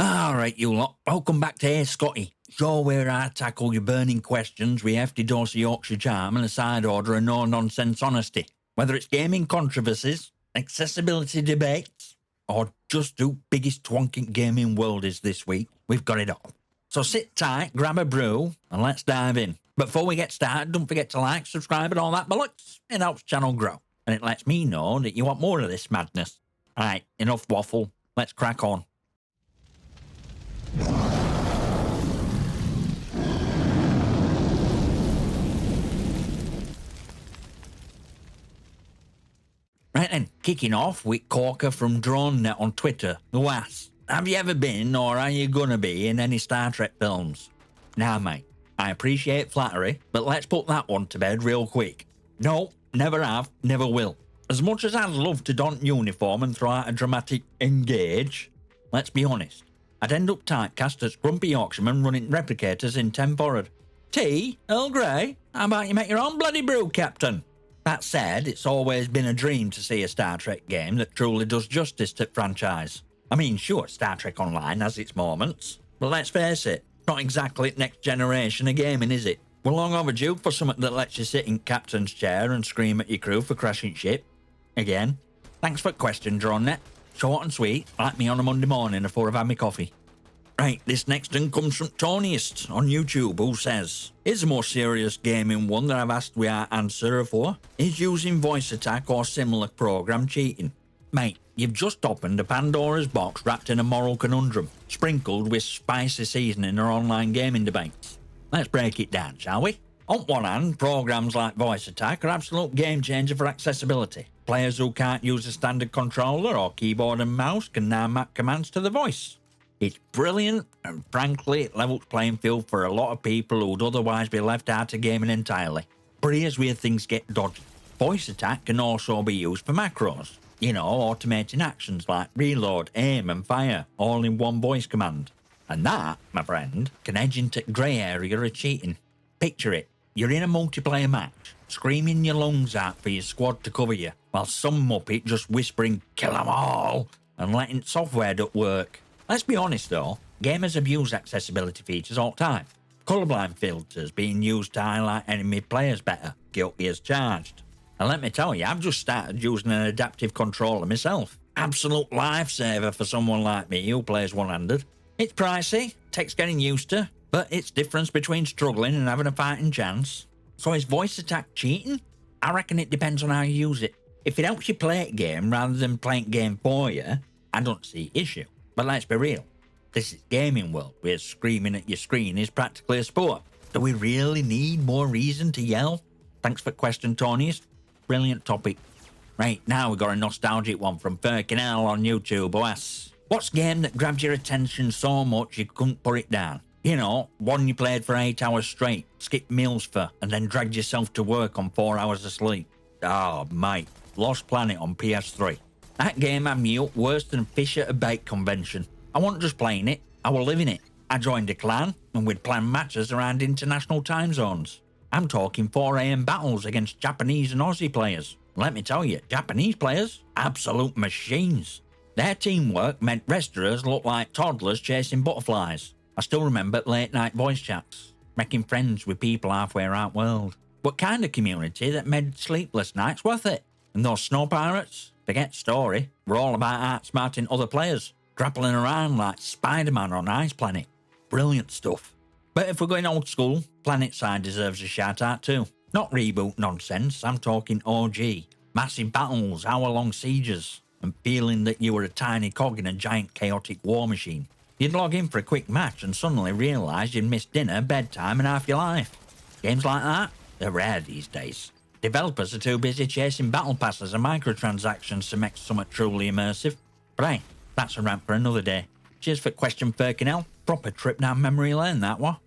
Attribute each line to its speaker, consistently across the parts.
Speaker 1: Alright, you lot, welcome back to Hey Scotty, show where I tackle your burning questions with a hefty dose of Yorkshire charm and a side order of no-nonsense honesty. Whether it's gaming controversies, accessibility debates, or just who biggest twonk in gaming world is this week, we've got it all. So sit tight, grab a brew, and let's dive in. But before we get started, don't forget to like, subscribe and all that bollocks. It helps the channel grow, and it lets me know that you want more of this madness. Alright, enough waffle, let's crack on. Right then, kicking off with Corker from DroneNet on Twitter, who asks, have you ever been or are you gonna be in any Star Trek films? Now mate, I appreciate flattery, but let's put that one to bed real quick. No, never have, never will. As much as I'd love to don uniform and throw out a dramatic engage, let's be honest, I'd end up typecast as grumpy Yorkshireman running replicators in 10 forward. Tea? Earl Grey? How about you make your own bloody brew, Captain? That said, it's always been a dream to see a Star Trek game that truly does justice to the franchise. I mean, sure, Star Trek Online has its moments, but let's face it, not exactly next generation of gaming, is it? We're long overdue for something that lets you sit in captain's chair and scream at your crew for crashing ship. Again, thanks for the question, DroneNet. Short and sweet, like me on a Monday morning before I've had my coffee. Right, this next one comes from Tonyist on YouTube, who says, here's a more serious gaming one that I've asked we our answer for. Is using VoiceAttack or similar program cheating? Mate, you've just opened a Pandora's box wrapped in a moral conundrum, sprinkled with spicy seasoning or online gaming debates. Let's break it down, shall we? On one hand, programs like VoiceAttack are absolute game changer for accessibility. Players who can't use a standard controller or keyboard and mouse can now map commands to the voice. It's brilliant, and frankly, it levels the playing field for a lot of people who'd otherwise be left out of gaming entirely. But here's where things get dodgy. VoiceAttack can also be used for macros. You know, automating actions like reload, aim and fire, all in one voice command. And that, my friend, can edge into the grey area of cheating. Picture it, you're in a multiplayer match, screaming your lungs out for your squad to cover you, while some muppet just whispering, kill 'em all, and letting software do work. Let's be honest though, gamers abuse accessibility features all the time. Colourblind filters being used to highlight enemy players better, guilty as charged. And let me tell you, I've just started using an adaptive controller myself. Absolute lifesaver for someone like me who plays one-handed. It's pricey, takes getting used to, but it's difference between struggling and having a fighting chance. So is VoiceAttack cheating? I reckon it depends on how you use it. If it helps you play a game rather than playing a game for you, I don't see issue. But let's be real, this is gaming world where screaming at your screen is practically a sport. Do we really need more reason to yell? Thanks for the question, Tony. Brilliant topic. Right, now we got a nostalgic one from Firkinell on YouTube who asks, what's a game that grabbed your attention so much you couldn't put it down? You know, one you played for 8 hours straight, skipped meals for, and then dragged yourself to work on 4 hours of sleep. Oh, mate, Lost Planet on PS3. That game had me up worse than a fish at a bake convention. I wasn't just playing it, I was living it. I joined a clan, and we'd plan matches around international time zones. I'm talking 4 AM battles against Japanese and Aussie players. Let me tell you, Japanese players, absolute machines. Their teamwork made restaurants look like toddlers chasing butterflies. I still remember late night voice chats, making friends with people halfway around the world. What kind of community that made sleepless nights worth it? And those snow pirates? Forget story, we're all about outsmarting other players, grappling around like Spider-Man on Ice Planet. Brilliant stuff. But if we're going old school, Planet Side deserves a shout out too. Not reboot nonsense, I'm talking OG. Massive battles, hour-long sieges, and feeling that you were a tiny cog in a giant chaotic war machine. You'd log in for a quick match and suddenly realise you'd missed dinner, bedtime and half your life. Games like that, they're rare these days. Developers are too busy chasing battle passes and microtransactions to make something truly immersive. But hey, that's a rant for another day. Cheers for the question, Firkinell. Proper trip down memory lane, that one.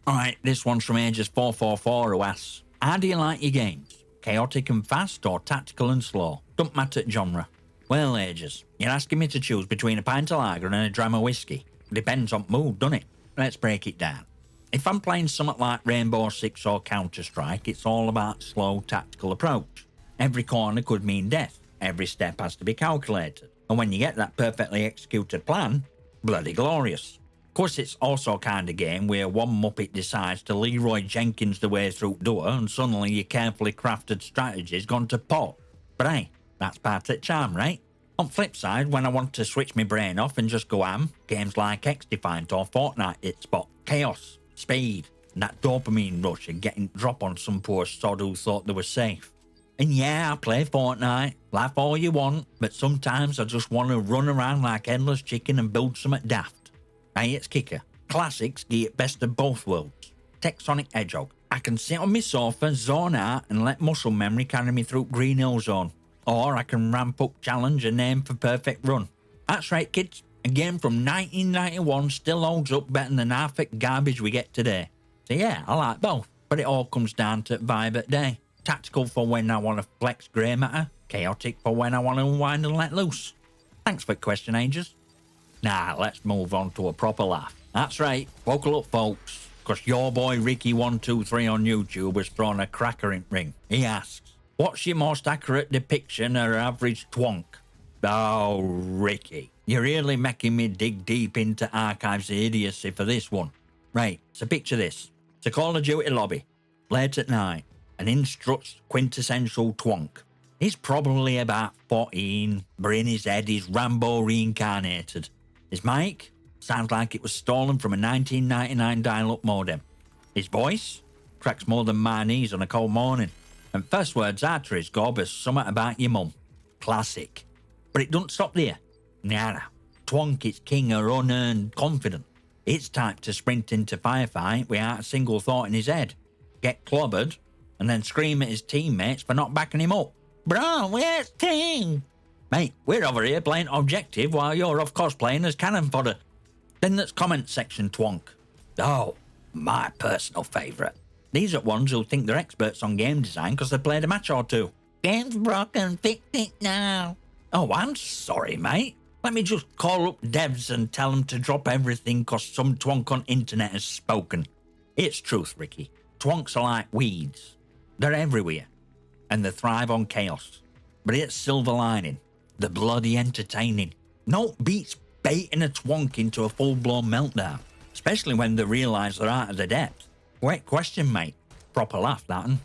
Speaker 1: Alright, this one's from Ages444 who asks, how do you like your games? Chaotic and fast or tactical and slow? Don't matter genre. Well, Ages, you're asking me to choose between a pint of lager and a dram of whiskey. Depends on mood, doesn't it? Let's break it down. If I'm playing something like Rainbow Six or Counter-Strike, it's all about slow tactical approach. Every corner could mean death, every step has to be calculated, and when you get that perfectly executed plan, bloody glorious. Of course, it's also a kind of game where one Muppet decides to Leroy Jenkins the way through the door and suddenly your carefully crafted strategy's gone to pot. But hey, that's part of the charm, right? On the flip side, when I want to switch my brain off and just go ham, games like X-Defiant or Fortnite hit spot, chaos, speed, and that dopamine rush of getting drop on some poor sod who thought they were safe. And yeah, I play Fortnite, laugh all you want, but sometimes I just want to run around like headless chicken and build something daft. Hey, it's kicker. Classics get best of both worlds. Tectonic Hedgehog. I can sit on my sofa, zone out, and let muscle memory carry me through Green Hill Zone. Or I can ramp up challenge and aim for perfect run. That's right, kids. A game from 1991 still holds up better than half the garbage we get today. So yeah, I like both, but it all comes down to vibe at day. Tactical for when I want to flex grey matter, chaotic for when I want to unwind and let loose. Thanks for the question, Angels. Now, let's move on to a proper laugh. That's right, buckle up, folks, because your boy Ricky123 on YouTube has thrown a cracker in ring. He asks, what's your most accurate depiction of an average twonk? Oh, Ricky, you're really making me dig deep into archives of idiocy for this one. Right, so picture this. It's a Call of Duty lobby, late at night, and in struts quintessential twonk. He's probably about 14, but in his head he's Rambo reincarnated. His mic sounds like it was stolen from a 1999 dial-up modem. His voice cracks more than my knees on a cold morning. And first words out to his gob is something about your mum. Classic. But it doesn't stop there. Nah. Twonk is king of unearned confidence. It's typed to sprint into firefight without a single thought in his head, get clobbered, and then scream at his teammates for not backing him up. Bro, where's team? Mate, we're over here playing objective while you're off cosplaying as cannon fodder. Then there's comment section twonk. Oh, my personal favourite. These are ones who think they're experts on game design because they've played a match or two. Game's broken, fix it now. Oh, I'm sorry, mate. Let me just call up devs and tell them to drop everything because some twonk on internet has spoken. It's truth, Ricky. Twonks are like weeds. They're everywhere. And they thrive on chaos. But it's silver lining. They're bloody entertaining. No beats baiting a twonk into a full-blown meltdown. Especially when they realise they're out of the depth. Great question, mate. Proper laugh, that one.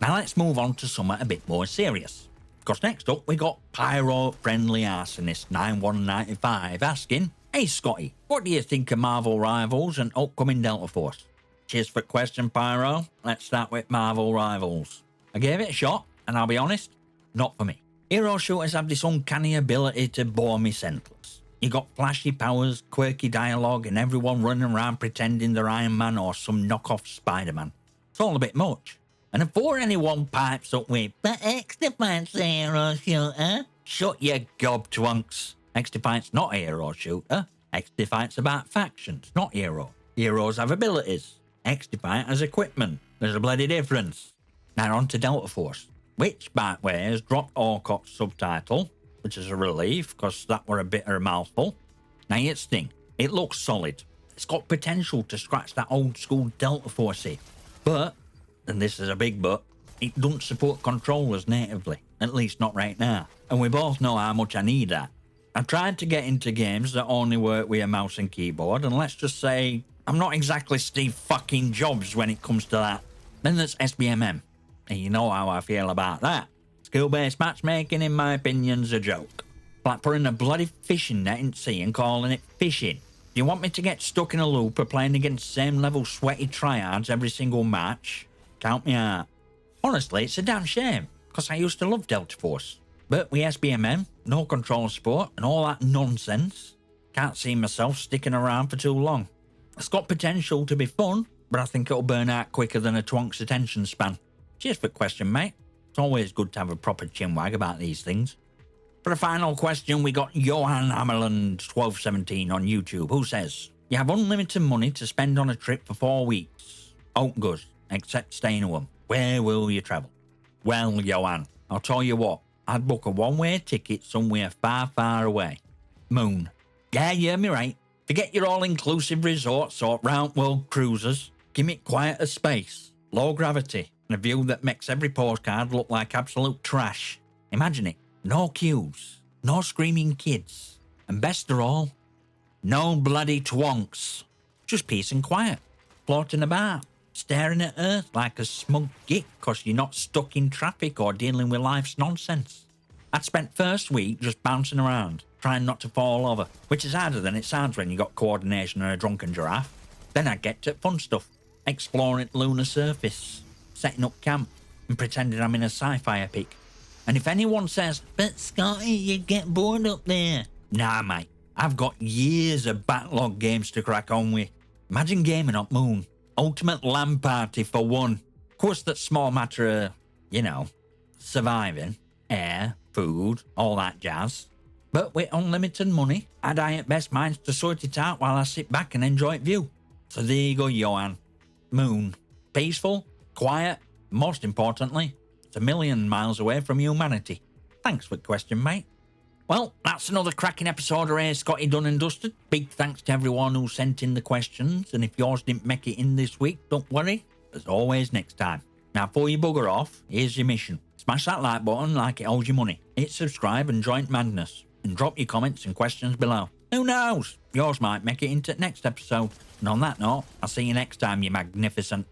Speaker 1: Now let's move on to something a bit more serious. Because next up we got Pyro-Friendly Arsonist 9195 asking, Hey Scotty, what do you think of Marvel Rivals and upcoming Delta Force? Cheers for the question, Pyro. Let's start with Marvel Rivals. I gave it a shot, and I'll be honest, not for me. Hero shooters have this uncanny ability to bore me senseless. You got flashy powers, quirky dialogue, and everyone running around pretending they're Iron Man or some knockoff Spider-Man. It's all a bit much. And before anyone pipes up with, but X-Defiant's a hero shooter, shut your gob, Twonks. X-Defiant's not a hero shooter. X-Defiant's about factions, not hero. Heroes have abilities. X-Defiant has equipment. There's a bloody difference. Now on to Delta Force, which, by the way, has dropped Orcott's subtitle, which is a relief, because that were a bit of a mouthful. Now here's the thing, it looks solid. It's got potential to scratch that old school Delta Force, but, and this is a big but, it doesn't support controllers natively, at least not right now. And we both know how much I need that. I tried to get into games that only work with a mouse and keyboard, and let's just say, I'm not exactly Steve fucking Jobs when it comes to that. Then there's SBMM. And you know how I feel about that. Skill-based matchmaking, in my opinion, is a joke. Like putting a bloody fishing net in sea and calling it fishing. Do you want me to get stuck in a loop of playing against same-level sweaty triads every single match? Count me out. Honestly, it's a damn shame, because I used to love Delta Force. But with SBMM, no control support, and all that nonsense, can't see myself sticking around for too long. It's got potential to be fun, but I think it'll burn out quicker than a twonk's attention span. Cheers for the question, mate. It's always good to have a proper chinwag about these things. For the final question, we got Johan Hammerland 1217 on YouTube, who says, You have unlimited money to spend on a trip for 4 weeks. Out goes, except staying home. Where will you travel? Well, Johan, I'll tell you what, I'd book a one-way ticket somewhere far, far away. Moon. Yeah, you heard me right. Forget your all-inclusive resorts or round-world cruises. Give me quieter space, low gravity, and a view that makes every postcard look like absolute trash. Imagine it. No queues, no screaming kids, and best of all, No bloody twonks. Just peace and quiet. Floating about. Staring at Earth like a smug git cause you're not stuck in traffic or dealing with life's nonsense. I'd spent first week just bouncing around, trying not to fall over, which is harder than it sounds when you got coordination and a drunken giraffe. Then I'd get to fun stuff, exploring the lunar surface, setting up camp, and pretending I'm in a sci-fi epic. And if anyone says, "But Scotty, you get bored up there," nah mate, I've got years of backlog games to crack on with. Imagine gaming up moon. Ultimate LAN party for one. Of course, that's small matter of, surviving, air, food, all that jazz. But with unlimited money, I'd at best minds to sort it out while I sit back and enjoy it view. So there you go, Johan. Moon. Peaceful, quiet, most importantly, it's 1,000,000 miles away from humanity. Thanks for the question, mate. Well, that's another cracking episode of Hey Scotty done and dusted. Big thanks to everyone who sent in the questions, and if yours didn't make it in this week, don't worry, there's always next time. Now, before you bugger off, here's your mission. Smash that like button like it owes you money. Hit subscribe and join madness, and drop your comments and questions below. Who knows? Yours might make it into the next episode. And on that note, I'll see you next time, you magnificent.